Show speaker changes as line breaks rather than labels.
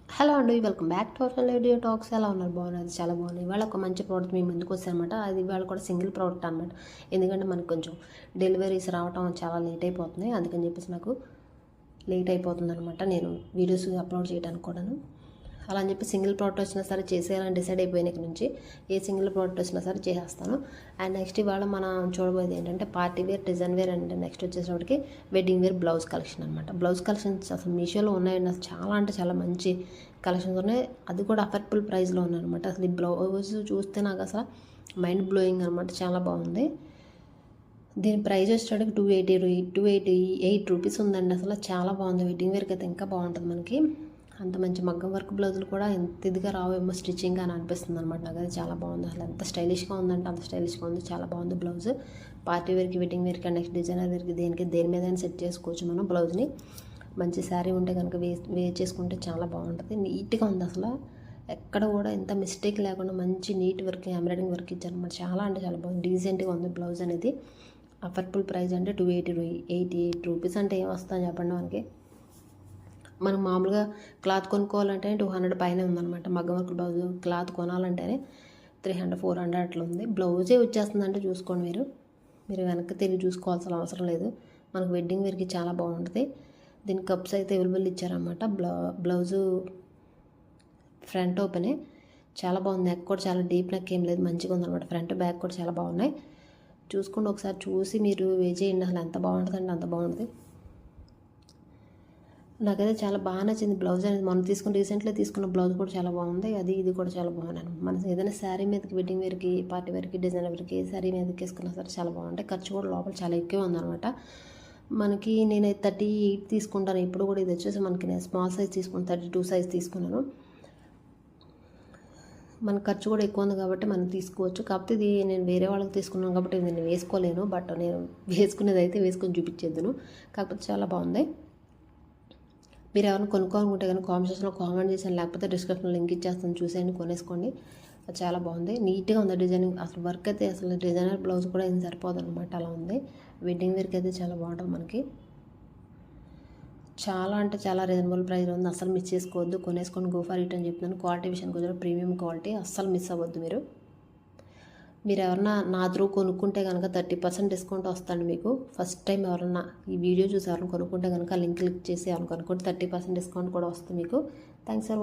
Hello అండి, welcome back to our video talks. ఎలా ఉన్నారు? బాగున్నారు, చాలా బాగున్నాయి. ఇవాళ ఒక మంచి ప్రోడక్ట్ మీ ముందుకు వచ్చానమాట. అది ఇవాళ కూడా సింగిల్ ప్రోడక్ట్ అనమాట. ఎందుకంటే మనకు కొంచెం డెలివరీస్ రావడం చాలా లేట్ అయిపోతుంది. అందుకని చెప్పేసి నాకు లేట్ అయిపోతుంది అనమాట నేను వీడియోస్ అప్లోడ్ చేయడానికి కూడాను. అలా అని చెప్పి సింగిల్ ప్రోడక్ట్ వచ్చినా సరే చేసేయాలని డిసైడ్ అయిపోయిన ఇక్కడ నుంచి ఏ సింగిల్ ప్రోడక్ట్ వచ్చినా సరే చేసేస్తాను. అండ్ నెక్స్ట్ ఇవాళ మనం చూడబోయేది ఏంటంటే party wear, design wear and next వచ్చేసరికి వెడ్డింగ్ వేర్ బ్లౌజ్ కలెక్షన్ అనమాట. బ్లౌజ్ కలెక్షన్స్ అసలు మీషోలో ఉన్నాయండి. అసలు చాలా అంటే చాలా మంచి కలెక్షన్స్ ఉన్నాయి. అది కూడా అఫోర్డబుల్ ప్రైస్లో ఉన్నాయన్నమాట. అసలు ఈ బ్లౌజ్ చూస్తే నాకు అసలు మైండ్ బ్లోయింగ్ అనమాట. చాలా బాగుంది. దీని ప్రైస్ వచ్చేటప్పటికి 288 రూపీస్ ఉందండి. అసలు చాలా బాగుంది. వెడ్డింగ్ వేర్కి అయితే ఇంకా బాగుంటుంది మనకి. అంత మంచి మగ్గం వర్క్ బ్లౌజులు కూడా ఎంత ఇదిగా రావేమో స్టిచ్చింగ్ అని అనిపిస్తుంది అనమాట. నాకు అది చాలా బాగుంది. అసలు ఎంత స్టైలిష్గా ఉందంటే అంత స్టైలిష్గా ఉంది. చాలా బాగుంది బ్లౌజ్. పార్టీ వేర్కి, వెడ్డింగ్ వేర్కి అండ్ నెక్స్ట్ డిజైనర్ వేర్కి దేని మీదైనా సెట్ చేసుకోవచ్చు మనం బ్లౌజ్ని. మంచి శారీ ఉంటే కనుక వేర్ చేసుకుంటే చాలా బాగుంటుంది. నీట్గా ఉంది అసలు. ఎక్కడ కూడా ఎంత మిస్టేక్ లేకుండా మంచి నీట్ వర్క్, ఎంబ్రాయిడింగ్ వర్క్ ఇచ్చారనమాట. చాలా అంటే చాలా బాగుంది. డీసెంట్గా ఉంది బ్లౌజ్ అనేది. అఫోర్డబుల్ ప్రైస్ అంటే 288 రూపీస్ అంటే ఏం వస్తుందని చెప్పండి మనకి. మనం మామూలుగా క్లాత్ కొనుక్కోవాలంటే 200 పైన ఉందన్నమాట. మగ్గం వర్క్ బ్లౌజ్ క్లాత్ కొనాలంటేనే 300, 400 అట్లా ఉంది. బ్లౌజే వచ్చేస్తుందంటే చూసుకోండి మీరు వెనక్కి తిరిగి చూసుకోవాల్సిన అవసరం లేదు. మనకు వెడ్డింగ్ వేర్కి చాలా బాగుంటుంది. దీనికి కప్స్ అయితే అవైలబుల్ ఇచ్చారన్నమాట. బ్లౌజు ఫ్రంట్ ఓపెనే చాలా బాగుంది. నెక్ కూడా చాలా డీప్ నెక్ ఏం లేదు, మంచిగా ఉందన్నమాట. ఫ్రంట్ బ్యాక్ కూడా చాలా బాగున్నాయి. చూసుకోండి ఒకసారి, చూసి మీరు చేయండి. అసలు ఎంత బాగుంటుందంటే అంత బాగుంటుంది. నాకైతే చాలా బాగా నచ్చింది బ్లౌజ్ అనేది. మనం రీసెంట్గా తీసుకున్న బ్లౌజ్ కూడా చాలా బాగుంది. ఇది కూడా చాలా బాగున్నాను. మనం ఏదైనా శారీ మీదకి, వెడ్డింగ్ వేర్కి, పార్టీ వేర్కి, డిజైనర్ వేర్కి శారీ మీదకి వేసుకున్నా సరే చాలా బాగుంటాయి. ఖర్చు కూడా లోపల చాలా ఎక్కువ ఉందన్నమాట. మనకి నేను 38 తీసుకుంటాను. ఇప్పుడు కూడా ఇది వచ్చేసి మనకి నేను స్మాల్ సైజ్ తీసుకున్నాను, 32 సైజ్ తీసుకున్నాను. మన ఖర్చు కూడా ఎక్కువ ఉంది కాబట్టి మనం తీసుకోవచ్చు. కాకపోతే ఇది నేను వేరే వాళ్ళకి తీసుకున్నాను కాబట్టి నేను వేసుకోలేను. బట్ నేను వేసుకునేది అయితే వేసుకొని చూపించేద్దును. కాకపోతే చాలా బాగుంది. మీరు ఎవరైనా కొనుక్కోవాలనుకుంటే కానీ కామెంట్ సెక్షన్లో కామెంట్ చేసాను, లేకపోతే డిస్క్రిప్షన్లో లింక్ ఇచ్చేస్తాను, చూసేయండి, కొనేసుకోండి. అది చాలా బాగుంది. నీట్గా ఉంది డిజైనింగ్. అసలు వర్క్ అయితే అసలు డిజైనర్ బ్లౌజ్ కూడా ఏం సరిపోదు అనమాట. అలా ఉంది. వెడ్డింగ్ వేర్కి అయితే చాలా బాగుంటుంది మనకి. చాలా అంటే చాలా రీజనబుల్ ప్రైస్ ఉంది. అస్సలు మిస్ చేసుకోవద్దు. కొనేసుకొని గో ఫర్ ఇట్ అని చెప్తున్నాను. క్వాలిటీ విషయానికి వచ్చి ప్రీమియం క్వాలిటీ, అస్సలు మిస్ అవ్వద్దు మీరు ఎవరన్నా నా త్రూ కొనుక్కుంటే కనుక 30% డిస్కౌంట్ వస్తుంది మీకు. ఫస్ట్ టైం ఎవరన్నా ఈ వీడియో చూసి ఎవరైనా కొనుక్కుంటే కనుక లింక్ క్లిక్ చేసి ఎవరైనా కొనుక్కుంటే 30% డిస్కౌంట్ కూడా వస్తుంది మీకు. Thanks for